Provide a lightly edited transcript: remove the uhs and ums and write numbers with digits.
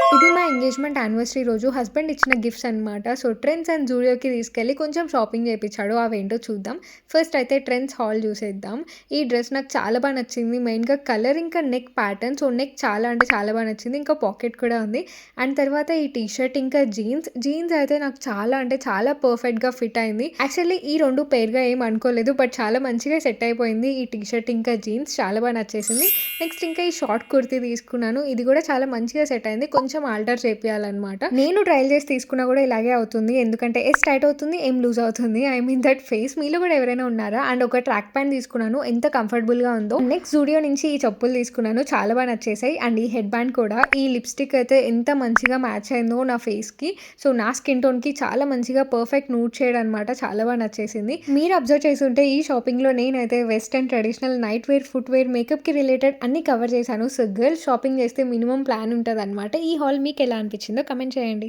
ఇది మా engagement anniversary రోజు హస్బెండ్ ఇచ్చిన గిఫ్ట్స్ అనమాట. సో, ట్రెండ్స్ అండ్ జూడియోకి తీసుకెళ్ళి కొంచెం షాపింగ్ చేపిచ్చాడు. అవేంటో చూద్దాం. ఫస్ట్ అయితే ట్రెండ్స్ హాల్ చూసేద్దాం. ఈ డ్రెస్ నాకు చాలా నచ్చింది. మెయిన్‌గా కలర్ ఇంకా నెక్ ప్యాటర్న్. సో, నెక్ చాలా అంటే చాలా నచ్చింది. ఇంకా పాకెట్ కూడా ఉంది. అండ్ తర్వాత ఈ టీ షర్ట్ ఇంకా జీన్స్. జీన్స్ అయితే నాకు చాలా అంటే చాలా పర్ఫెక్ట్‌గా ఫిట్ అయింది. యాక్చువల్లీ ఈ 2 పెయిర్‌గా ఏం అనుకోలేదు. బట్ చాలా మంచిగా సెట్ అయిపోయింది. ఈ టీ షర్ట్ ఇంకా జీన్స్ చాలా నచ్చేసింది. నెక్స్ట్ ఇంకా ఈ షార్ట్ కుర్తీ తీసుకున్నాను. ఇది కూడా చాలా మంచిగా సెట్ అయింది. కొంచెం ఆల్టర్ చేపియాలన్నమాట. నేను ట్రైల్ చేసి తీసుకున్నా కూడా ఇలాగే అవుతుంది. ఎందుకంటే ఎస్ టైట్ అవుతుంది, ఎం లూజ్ అవుతుంది. I mean that face. మీలో కూడా ఎవరైనా ఉన్నారా? అండ్ ఒక ట్రాక్ ప్యాంట్ తీసుకున్నాను. ఎంత కంఫర్టబుల్‌గా ఉందో. నెక్స్ట్ జూడియో నుంచి ఈ చెప్పులు తీసుకున్నాను. చాలా నచ్చేసాయి. అండ్ ఈ హెడ్ బ్యాండ్ కూడా. ఈ లిప్‌స్టిక్ అయితే ఎంత మంచిగా మ్యాచ్ అయిందో నా ఫేస్‌కి. సో, నా స్కిన్ టోన్‌కి చాలా మంచిగా పర్ఫెక్ట్ న్యూడ్ షేడ్ అనమాట. చాలా నచ్చేసింది. మీరు అబ్జర్వ్ చేసుంటే ఈ షాపింగ్‌లో నేనైతే western, traditional, nightwear, footwear, మేకప్‌కి రిలేటెడ్ అన్నీ కవర్ చేశాను. సో, గర్ల్స్ షాపింగ్ చేస్తే మినిమమ్ ప్లాన్ ఉంటదనమాట. ఈ హాల్ మీకెలా అనిపించిందో కామెంట్ చేయండి.